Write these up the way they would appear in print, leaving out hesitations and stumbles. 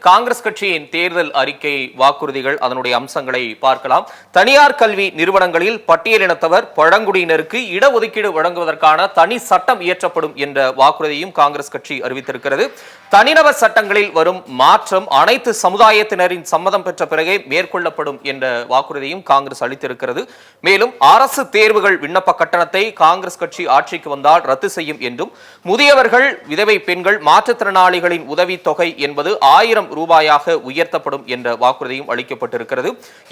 காங்கிரஸ் கட்சியின் தேர்தல் அறிக்கை வாக்குறுதிகள் அதனுடைய அம்சங்களை பார்க்கலாம். தனியார் கல்வி நிறுவனங்களில் பட்டியலினத்தவர் பழங்குடியினருக்கு இடஒதுக்கீடு வழங்குவதற்கான தனி சட்டம் இயற்றப்படும் என்ற வாக்குறுதியும் காங்கிரஸ் கட்சி அறிவித்திருக்கிறது. தனிநபர் சட்டங்களில் வரும் மாற்றம் அனைத்து சமுதாயத்தினரின் சம்மதம் பெற்ற பிறகே மேற்கொள்ளப்படும் என்ற வாக்குறுதியும் காங்கிரஸ் அளித்திருக்கிறது. மேலும் அரசு தேர்வுகள் விண்ணப்ப கட்டணத்தை காங்கிரஸ் கட்சி ஆட்சிக்கு வந்தால் ரத்து செய்யும் என்றும், முதியவர்கள், விதவை பெண்கள், மாற்றுத்திறனாளிகளின் உதவி தொகை என்பது 1000 ரூபாயாக உயர்த்தப்படும் என்ற வாக்குறுதியும் அளிக்கப்பட்டிருக்கிறது.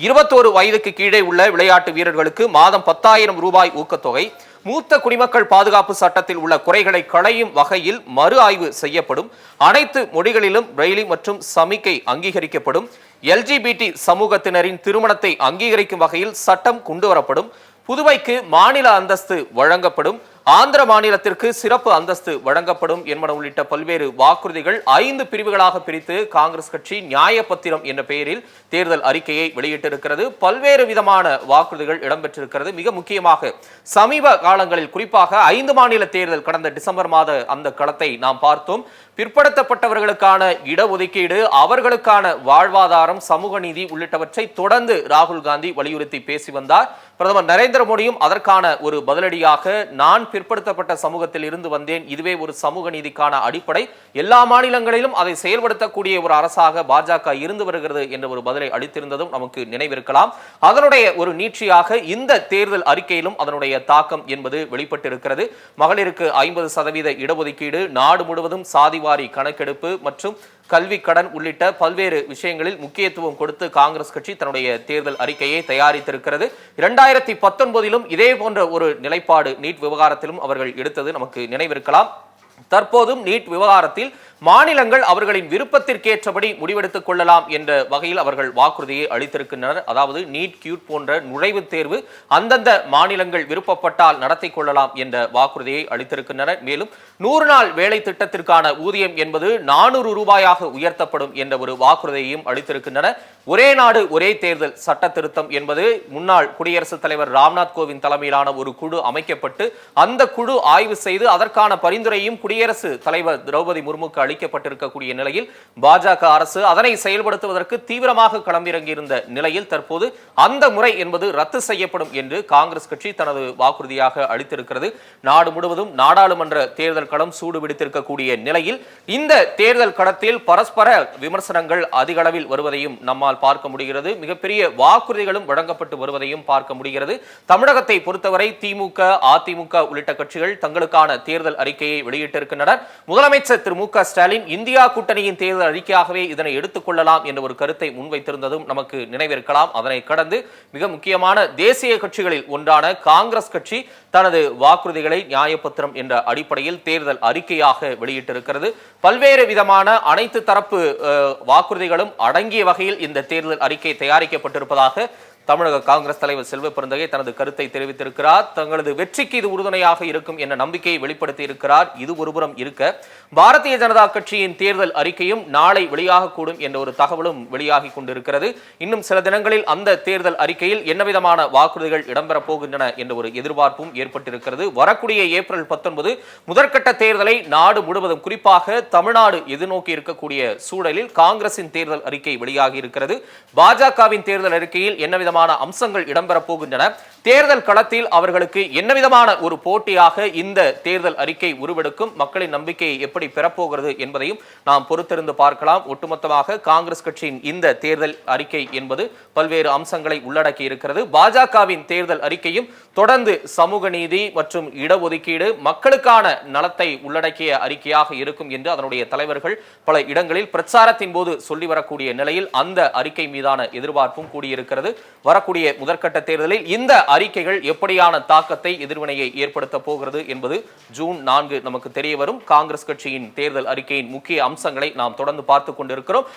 21 வயதுக்கு கீழே உள்ள விளையாட்டு வீரர்களுக்கு மாதம் 10,000 ரூபாய் ஊக்கத்தொகை, மூத்த குடிமக்கள் பாதுகாப்பு சட்டத்தில் உள்ள குறைகளை களையும் வகையில் மறு ஆய்வு செய்யப்படும், அனைத்து மொழிகளிலும் பிரெய்லி மற்றும் சமிக்கை அங்கீகரிக்கப்படும், LGBT சமூகத்தினரின் திருமணத்தை அங்கீகரிக்கும் வகையில் சட்டம் கொண்டுவரப்படும், புதுவைக்கு மாநில அந்தஸ்து வழங்கப்படும், ஆந்திர மாநிலத்திற்கு சிறப்பு அந்தஸ்து வழங்கப்படும் என்பன உள்ளிட்ட பல்வேறு வாக்குறுதிகள் 5 பிரிவுகளாக பிரித்து காங்கிரஸ் கட்சி நியாயப்பத்திரம் என்ற பெயரில் தேர்தல் அறிக்கையை வெளியிட்டிருக்கிறது. பல்வேறு விதமான வாக்குறுதிகள் இடம்பெற்றிருக்கிறது. மிக முக்கியமாக சமீப காலங்களில் குறிப்பாக 5 மாநில தேர்தல் கடந்த டிசம்பர் மாத அந்த களத்தை நாம் பார்த்தோம். பிற்படுத்தப்பட்டவர்களுக்கான இடஒதுக்கீடு, அவர்களுக்கான வாழ்வாதாரம், சமூக நீதி உள்ளிட்டவற்றை தொடர்ந்து ராகுல் காந்தி வலியுறுத்தி பேசி வந்தார். பிரதமர் நரேந்திர மோடியும் அதற்கான ஒரு பதிலடியாக, நான் பிற்படுத்தப்பட்ட சமூகத்தில் இருந்து வந்தேன், இதுவே ஒரு சமூக நீதிக்கான அடிப்படை, எல்லா மாநிலங்களிலும் அதை செயல்படுத்தக்கூடிய ஒரு அரசாக பாஜக இருந்து வருகிறது என்ற ஒரு பதிலை அளித்திருந்ததும் நமக்கு நினைவிருக்கலாம். அதனுடைய ஒரு நீட்சியாக இந்த தேர்தல் அறிக்கையிலும் அதனுடைய தாக்கம் என்பது வெளிப்பட்டிருக்கிறது. மகளிருக்கு 50% இடஒதுக்கீடு, நாடு முழுவதும் சாதிவாரி கணக்கெடுப்பு மற்றும் கல்வி கடன் உள்ளிட்ட பல்வேறு விஷயங்களில் முக்கியத்துவம் கொடுத்து காங்கிரஸ் கட்சி தன்னுடைய தேர்தல் அறிக்கையை தயாரித்திருக்கிறது. 2019 இதே போன்ற ஒரு நிலைப்பாடு நீட் விவகாரத்திலும் அவர்கள் எடுத்தது நமக்கு நினைவிருக்கலாம். தற்போதும் நீட் விவகாரத்தில் மாநிலங்கள் அவர்களின் விருப்பத்திற்கேற்றபடி முடிவெடுத்துக் கொள்ளலாம் என்ற வகையில் அவர்கள் வாக்குறுதியை அளித்திருக்கின்றனர். அதாவது நீட், கியூட் போன்ற நுழைவுத் தேர்வு அந்தந்த மாநிலங்கள் விருப்பப்பட்டால் நடத்தி கொள்ளலாம் என்ற வாக்குறுதியை அளித்திருக்கின்றனர். மேலும் 100 நாள் வேலை திட்டத்திற்கான ஊதியம் என்பது 400 ரூபாயாக உயர்த்தப்படும் என்ற ஒரு வாக்குறுதியையும் அளித்திருக்கின்றனர். ஒரே நாடு ஒரே தேர்தல் சட்ட திருத்தம் என்பது முன்னாள் குடியரசுத் தலைவர் ராம்நாத் கோவிந்த் தலைமையிலான ஒரு குழு அமைக்கப்பட்டு அந்த குழு ஆய்வு செய்து அதற்கான பரிந்துரையும் குடியரசுத் தலைவர் திரௌபதி முர்முக்கு அளிக்கப்பட்டிருக்கக்கூடிய நிலையில் பாஜக அரசு அதனை செயல்படுத்துவதற்கு தீவிரமாக களமிறங்கியிருந்த நிலையில் தற்போது அந்த முறை என்பது ரத்து செய்யப்படும் என்று காங்கிரஸ் கட்சி தனது வாக்குறுதியாக அளித்திருக்கிறது. நாடு முழுவதும் நாடாளுமன்ற தேர்தல் களம் சூடு பிடித்திருக்கக்கூடிய நிலையில் இந்த தேர்தல் களத்தில் பரஸ்பர விமர்சனங்கள் அதிக அளவில் வருவதையும் நம்மால் பார்க்க முடிகிறது. மிகப்பெரிய வாக்குறுதிகளும் வழங்கப்பட்டு வருவதையும் பார்க்க முடிகிறது. தமிழகத்தை பொறுத்தவரை திமுக, அதிமுக உள்ளிட்ட கட்சிகள் தங்களுக்கான தேர்தல் அறிக்கையை வெளியிட்டிருக்கின்றனர். முதலமைச்சர் திரு மு க ஸ்டாலின் இந்தியா கூட்டணியின் தேர்தல் அறிக்கையாகவே இதனை எடுத்துக் கொள்ளலாம் என்ற ஒரு கருத்தை முன்வைத்திருந்ததும் நமக்கு நினைவிருக்கலாம். அதனை கடந்து மிக முக்கியமான தேசிய கட்சிகளில் ஒன்றான காங்கிரஸ் கட்சி தனது வாக்குறுதிகளை நியாயப்பத்திரம் என்ற அடிப்படையில் தேர்தல் அறிக்கையாக வெளியிட்டிருக்கிறது. பல்வேறு விதமான அனைத்து தரப்பு வாக்குறுதிகளும் அடங்கிய வகையில் இந்த தேர்தல் அறிக்கை தயாரிக்கப்பட்டிருப்பதாக தமிழக காங்கிரஸ் தலைவர் செல்வ பெருந்தகை தனது கருத்தை தெரிவித்திருக்கிறார். தங்களது வெற்றிக்கு இது உறுதுணையாக இருக்கும் என்ற நம்பிக்கையை வெளிப்படுத்தி இருக்கிறார். இது ஒருபுறம் இருக்க, பாரதிய ஜனதா கட்சியின் தேர்தல் அறிக்கையும் நாளை வெளியாகக்கூடும் என்ற ஒரு தகவலும் வெளியாகி கொண்டிருக்கிறது. இன்னும் சில தினங்களில் அந்த தேர்தல் அறிக்கையில் என்ன விதமான வாக்குறுதிகள் இடம்பெறப் போகின்றன என்ற ஒரு எதிர்பார்ப்பும் ஏற்பட்டிருக்கிறது. வரக்கூடிய ஏப்ரல் 19 முதற்கட்ட தேர்தலை நாடு முழுவதும், குறிப்பாக தமிழ்நாடு எதிர்நோக்கி இருக்கக்கூடிய சூழலில் காங்கிரசின் தேர்தல் அறிக்கை வெளியாகி இருக்கிறது. பாஜகவின் தேர்தல் அறிக்கையில் என்ன அம்சங்கள் இடம்பெறப் போகின்றன, தேர்தல் களத்தில் அவர்களுக்கு என்ன விதமான ஒரு போட்டியாக இந்த தேர்தல் அறிக்கை உருவெடுக்கும், மக்களின் நம்பிக்கையை எப்படி பெறப்போகிறது என்பதையும் நாம் பொறுத்திருந்து பார்க்கலாம். ஒட்டுமொத்தமாக காங்கிரஸ் கட்சியின் இந்த தேர்தல் அறிக்கை என்பது பல்வேறு அம்சங்களை உள்ளடக்கி இருக்கிறது. பாஜகவின் தேர்தல் அறிக்கையும் தொடர்ந்து சமூக நீதி மற்றும் இடஒதுக்கீடு, மக்களுக்கான நலத்தை உள்ளடக்கிய அறிக்கையாக இருக்கும் என்று அதனுடைய தலைவர்கள் பல இடங்களில் பிரச்சாரத்தின் போது சொல்லி வரக்கூடிய நிலையில் அந்த அறிக்கை மீதான எதிர்பார்ப்பும் கூடியிருக்கிறது. வரக்கூடிய முதற்கட்ட தேர்தலில் இந்த அறிக்கைகள் எப்படியான தாக்கத்தை, எதிர்வினையை ஏற்படுத்த போகிறது என்பது ஜூன் 4 நமக்கு தெரிய வரும். காங்கிரஸ் கட்சியின் தேர்தல் அறிக்கையின் முக்கிய அம்சங்களை நாம் தொடர்ந்து பார்த்துக் கொண்டிருக்கிறோம்.